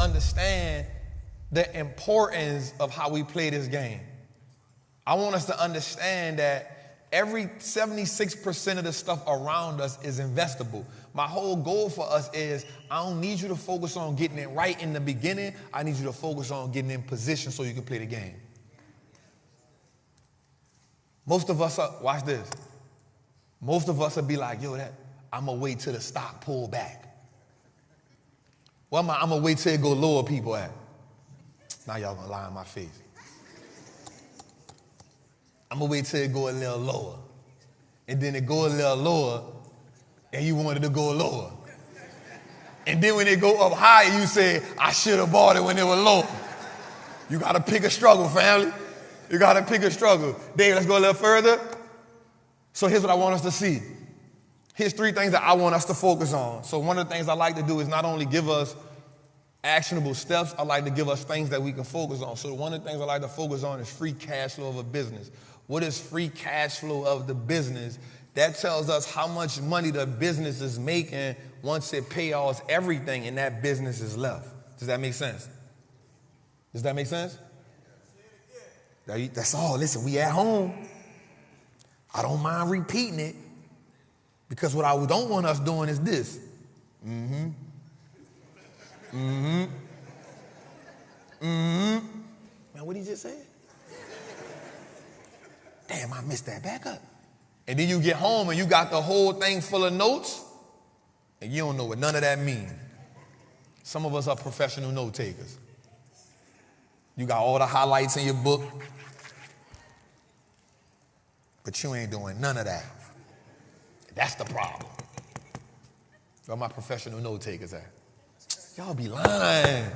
understand the importance of how we play this game. I want us to understand that every 76% of the stuff around us is investable. My whole goal for us is I don't need you to focus on getting it right in the beginning. I need you to focus on getting in position so you can play the game. Most of us are, watch this. Most of us will be like, yo, I'm going to wait till the stock pull back. Well, I'm going to wait till it go lower people at. Now y'all going to lie in my face. I'm going to wait till it go a little lower. And then it go a little lower, and you wanted to go lower. And then when it go up higher, you say, I should have bought it when it was low. You got to pick a struggle, family. You got to pick a struggle. Dave, let's go a little further. So here's what I want us to see. Here's 3 things that I want us to focus on. So one of the things I like to do is not only give us actionable steps, I like to give us things that we can focus on. So one of the things I like to focus on is free cash flow of a business. What is free cash flow of the business? That tells us how much money the business is making once it pays everything and that business is left. Does that make sense? Does that make sense? That's all. Listen, we at home. I don't mind repeating it because what I don't want us doing is this. Man, what did he just say? Damn, I missed that. Back up. And then you get home and you got the whole thing full of notes and you don't know what none of that means. Some of us are professional note takers. You got all the highlights in your book, but you ain't doing none of that. That's the problem. Where my professional note takers at? Y'all be lying.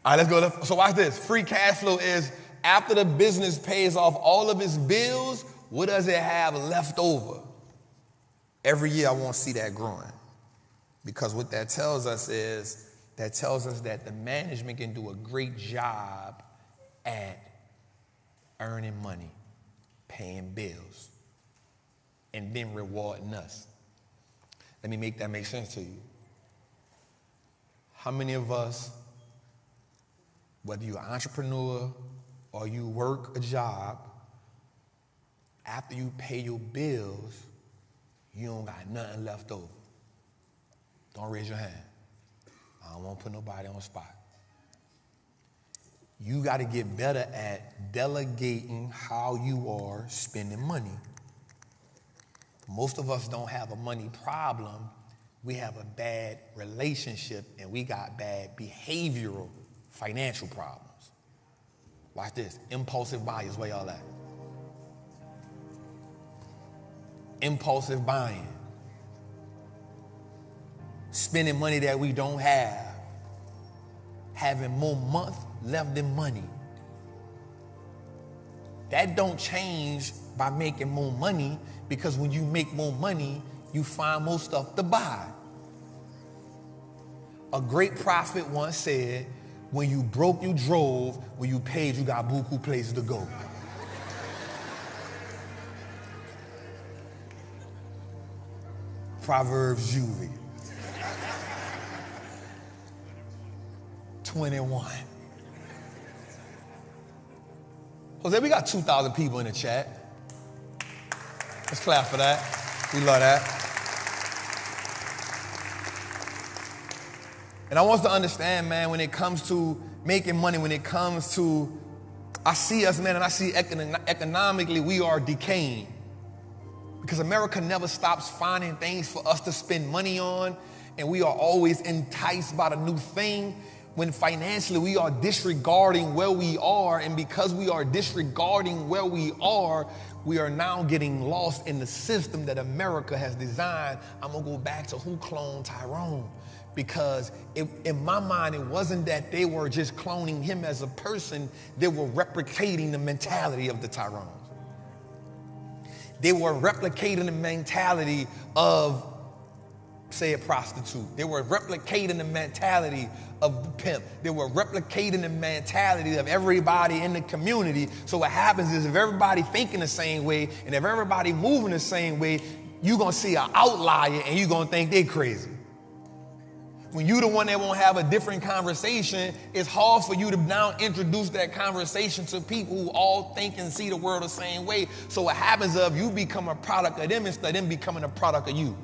All right, let's go. So watch this. Free cash flow is after the business pays off all of its bills, what does it have left over? Every year I want to see that growing. Because what that tells us is, that tells us that the management can do a great job at earning money, paying bills, and then rewarding us. Let me make that make sense to you. How many of us, whether you're an entrepreneur or you work a job, after you pay your bills, you don't got nothing left over? Don't raise your hand. I don't want to put nobody on the spot. You got to get better at delegating how you are spending money. Most of us don't have a money problem. We have a bad relationship and we got bad behavioral financial problems. Watch this. Impulsive buyers, where y'all at? Impulsive buying. Spending money that we don't have. Having more month left than money. That don't change by making more money, because when you make more money, you find more stuff to buy. A great prophet once said, when you broke, you drove. When you paid, you got buku places to go. Proverbs Juvie. 21. Jose, we got 2,000 people in the chat. Let's clap for that. We love that. And I want us to understand, man, when it comes to making money, when it comes to, I see us, man, and I see economically we are decaying. Because America never stops finding things for us to spend money on, and we are always enticed by the new thing, when financially we are disregarding where we are, and because we are disregarding where we are now getting lost in the system that America has designed. I'm going to go back to who cloned Tyrone, because in my mind, it wasn't that they were just cloning him as a person. They were replicating the mentality of the Tyrones. They were replicating the mentality of, say, a prostitute. They were replicating the mentality of the pimp. They were replicating the mentality of everybody in the community. So what happens is, if everybody thinking the same way and if everybody moving the same way, you're going to see an outlier and you're going to think they're crazy. When you the one that won't have a different conversation, it's hard for you to now introduce that conversation to people who all think and see the world the same way. So what happens is you become a product of them instead of them becoming a product of you.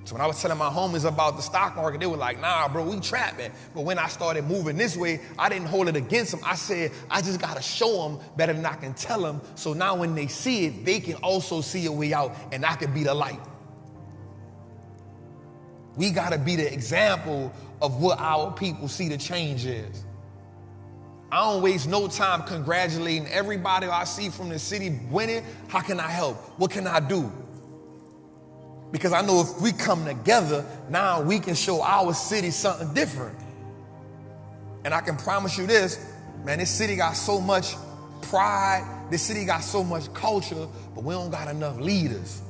So when I was telling my homies about the stock market, they were like, nah, bro, we trapping. But when I started moving this way, I didn't hold it against them. I said, I just got to show them better than I can tell them. So now when they see it, they can also see a way out, and I can be the light. We got to be the example of what our people see the change is. I don't waste no time congratulating everybody I see from the city winning. How can I help? What can I do? Because I know if we come together, now we can show our city something different. And I can promise you this, man, this city got so much pride, this city got so much culture, but we don't got enough leaders.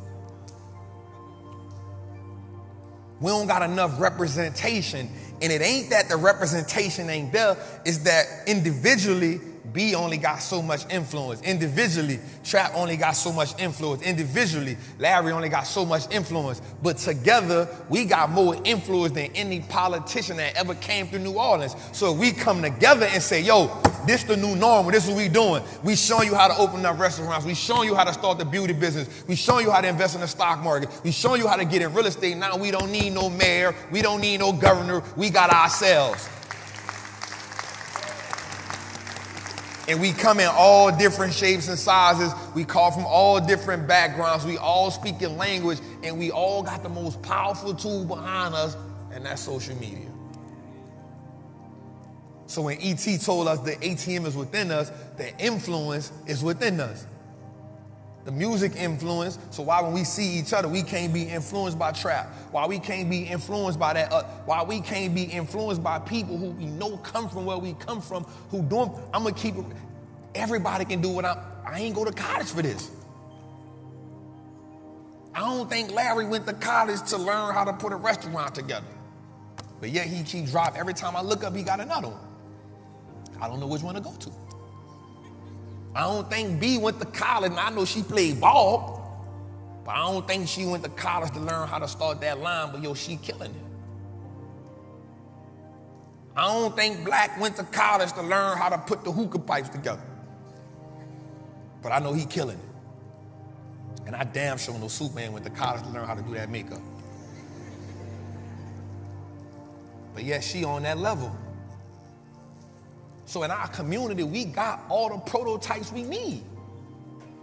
We don't got enough representation. And it ain't that the representation ain't there, it's that individually, B only got so much influence. Individually, Trap only got so much influence. Individually, Larry only got so much influence. But together, we got more influence than any politician that ever came through New Orleans. So if we come together and say, yo, this the new normal, this is what we doing. We showing you how to open up restaurants. We showing you how to start the beauty business. We showing you how to invest in the stock market. We showing you how to get in real estate. Now we don't need no mayor. We don't need no governor. We got ourselves. And we come in all different shapes and sizes. We call from all different backgrounds. We all speak in language, and we all got the most powerful tool behind us, and that's social media. So when E.T. told us the ATM is within us, the influence is within us. The music influence, so why when we see each other, we can't be influenced by trap? Why we can't be influenced by that? Why we can't be influenced by people who we know come from where we come from, who doing, I'm gonna keep it, everybody can do what I ain't go to college for this. I don't think Larry went to college to learn how to put a restaurant together. But yet he keeps dropping. Every time I look up, he got another one. I don't know which one to go to. I don't think B went to college, and I know she played ball, but I don't think she went to college to learn how to start that line, but yo, she killing it. I don't think Black went to college to learn how to put the hookah pipes together, but I know he killing it. And I damn sure know Superman went to college to learn how to do that makeup. But yet she on that level. So in our community, we got all the prototypes we need.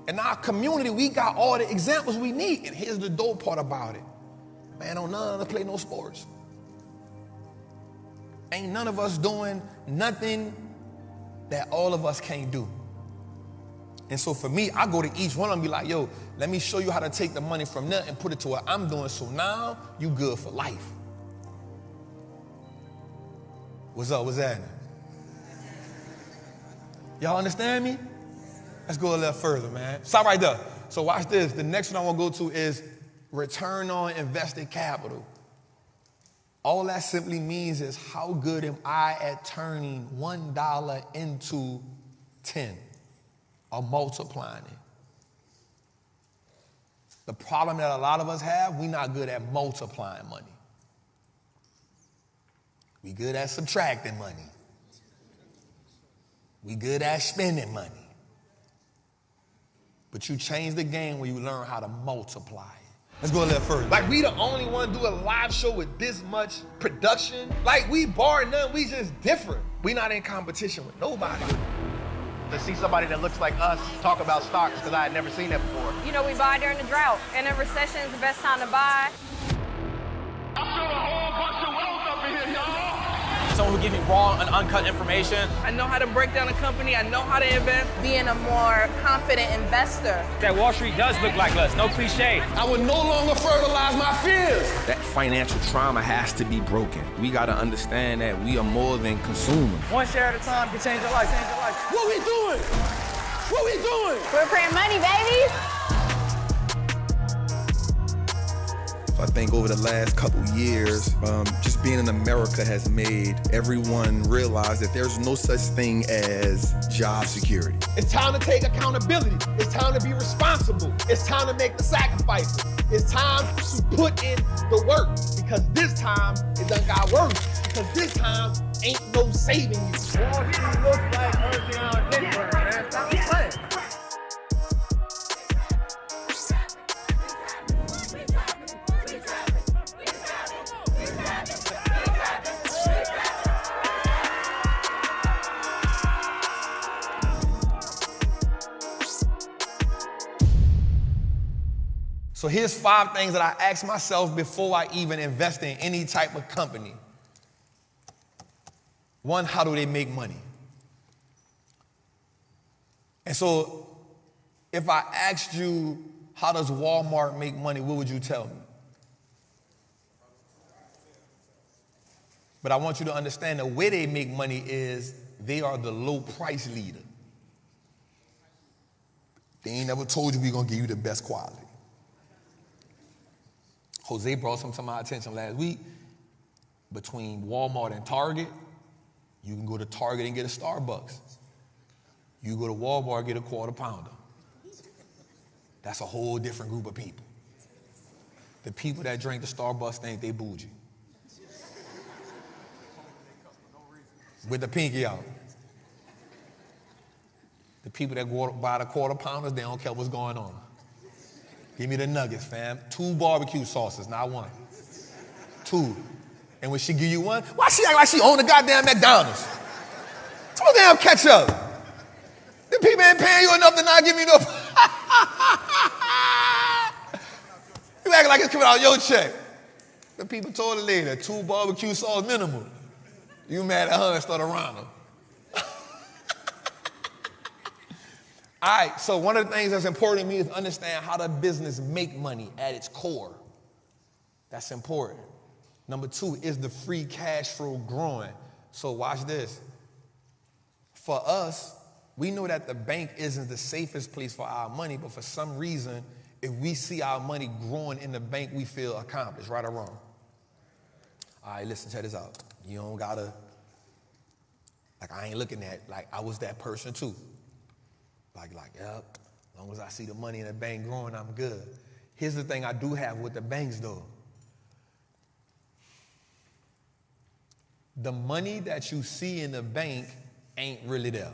In our community, we got all the examples we need. And here's the dope part about it. Man, don't none of us play no sports. Ain't none of us doing nothing that all of us can't do. And so for me, I go to each one of them and be like, yo, let me show you how to take the money from there and put it to what I'm doing. So now you good for life. What's up? What's that? Y'all understand me? Let's go a little further, man. Stop right there. So watch this. The next one I want to go to is return on invested capital. All that simply means is how good am I at turning $1 into 10 or multiplying it. The problem that a lot of us have, we're not good at multiplying money. We good at subtracting money. We good at spending money. But you change the game when you learn how to multiply it. Let's go a little further. Like we the only one do a live show with this much production. Like we bar none, we just different. We not in competition with nobody. To see somebody that looks like us talk about stocks, because I had never seen that before. You know, we buy during the drought, and in recession is the best time to buy. I feel a whole bunch of wealth up in here, y'all. Someone who gives me raw and uncut information. I know how to break down a company. I know how to invest. Being a more confident investor. That Wall Street does look like us, no cliche. I would no longer fertilize my fears. That financial trauma has to be broken. We got to understand that we are more than consumers. One share at a time can change your life, change your life. What we doing? What we doing? We're printing money, baby. So I think over the last couple years, just being in America has made everyone realize that there's no such thing as job security. It's time to take accountability. It's time to be responsible. It's time to make the sacrifices. It's time to put in the work, because this time it done got worse, because this time ain't no saving you. Wallstreet looks like everything on Denver, man. Stop playing. So here's 5 things that I ask myself before I even invest in any type of company. 1, how do they make money? And so if I asked you, how does Walmart make money, what would you tell me? But I want you to understand the way they make money is they are the low price leader. They ain't never told you we're going to give you the best quality. Jose brought some to my attention last week. Between Walmart and Target, you can go to Target and get a Starbucks. You go to Walmart, get a quarter pounder. That's a whole different group of people. The people that drink the Starbucks think they bougie. With the pinky out. The people that go buy the quarter pounders, they don't care what's going on. Give me the nuggets, fam. 2 barbecue sauces, not 1. 2. And when she give you 1, why she act like she own the goddamn McDonald's? 2 damn ketchup. The people ain't paying you enough to not give me no. You act like it's coming out of your check. The people told the lady that 2 barbecue sauce minimum. You mad at her and start around her. All right, so one of the things that's important to me is understand how the business make money at its core. That's important. Number 2, is the free cash flow growing? So watch this. For us, we know that the bank isn't the safest place for our money, but for some reason, if we see our money growing in the bank, we feel accomplished, right or wrong? All right, listen, check this out. You don't gotta, like I ain't looking at, like I was that person too. Like, yep, as long as I see the money in the bank growing, I'm good. Here's the thing I do have with the banks though. The money that you see in the bank ain't really there.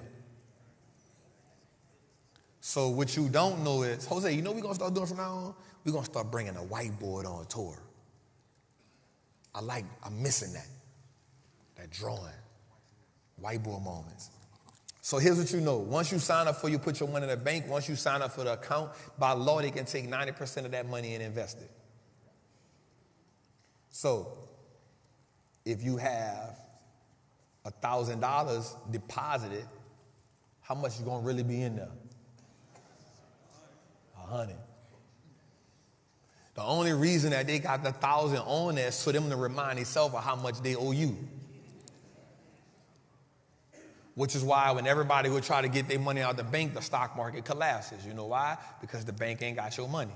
So what you don't know is, Jose, you know what we're gonna start doing from now on? We're gonna start bringing a whiteboard on tour. I'm missing that drawing, whiteboard moments. So here's what you know. Once you sign up you put your money in the bank, once you sign up for the account, by law, they can take 90% of that money and invest it. So if you have $1,000 deposited, how much is gonna really be in there? 100. The only reason that they got the 1,000 on there is for them to remind themselves of how much they owe you. Which is why when everybody would try to get their money out of the bank, the stock market collapses. You know why? Because the bank ain't got your money.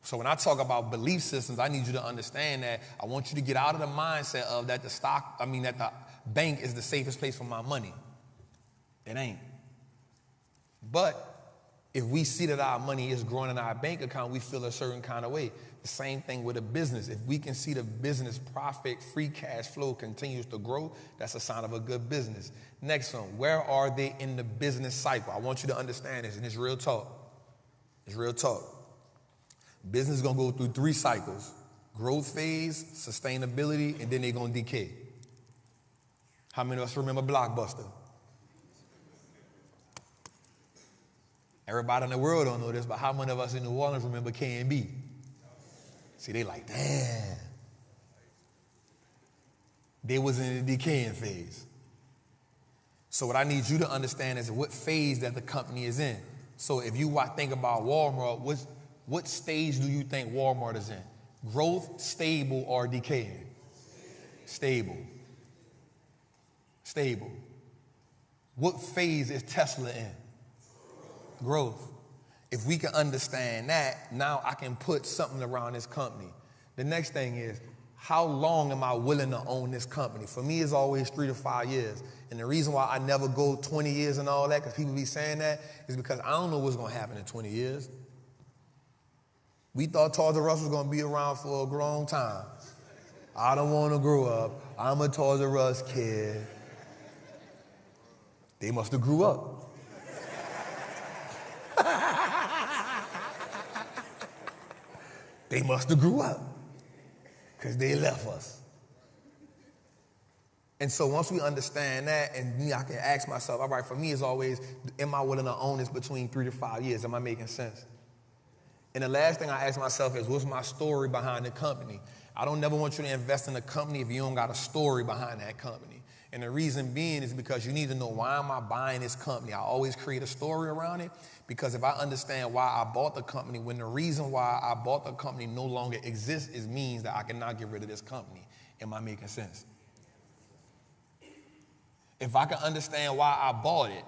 So when I talk about belief systems, I need you to understand that I want you to get out of the mindset of that that the bank is the safest place for my money. It ain't. But if we see that our money is growing in our bank account, we feel a certain kind of way. The same thing with a business. If we can see the business profit, free cash flow continues to grow, that's a sign of a good business. Next one, where are they in the business cycle? I want you to understand this, and it's real talk. It's real talk. Business is going to go through 3 cycles: growth phase, sustainability, and then they're going to decay. How many of us remember Blockbuster? Everybody in the world don't know this, but how many of us in New Orleans remember K&B? See, they like, damn. They was in the decaying phase. So what I need you to understand is what phase that the company is in. So if you think about Walmart, what stage do you think Walmart is in? Growth, stable, or decaying? Stable. Stable. What phase is Tesla in? Growth. If we can understand that, now I can put something around this company. The next thing is, how long am I willing to own this company? For me, it's always 3 to 5 years. And the reason why I never go 20 years and all that, because people be saying that, is because I don't know what's going to happen in 20 years. We thought Toys R Us was going to be around for a long time. I don't want to grow up. I'm a Toys R Us kid. They must have grew up. They must have grew up because they left us. And so once we understand that, and me, I can ask myself, all right, for me, it's always, am I willing to own this between 3 to 5 years? Am I making sense? And the last thing I ask myself is, what's my story behind the company? I don't never want you to invest in a company if you don't got a story behind that company. And the reason being is because you need to know, why am I buying this company? I always create a story around it, because if I understand why I bought the company, when the reason why I bought the company no longer exists, it means that I cannot get rid of this company. Am I making sense? If I can understand why I bought it,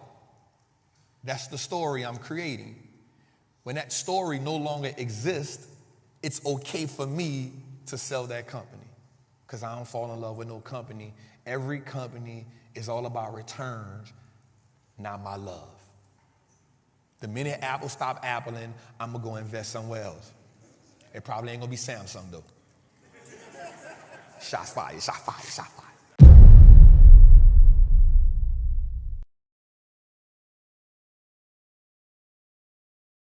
that's the story I'm creating. When that story no longer exists, it's okay for me to sell that company, because I don't fall in love with no company. Every company is all about returns, not my love. The minute Apple stop appling, I'm going to go invest somewhere else. It probably ain't going to be Samsung, though. Shots fired, shot fired, shot fired.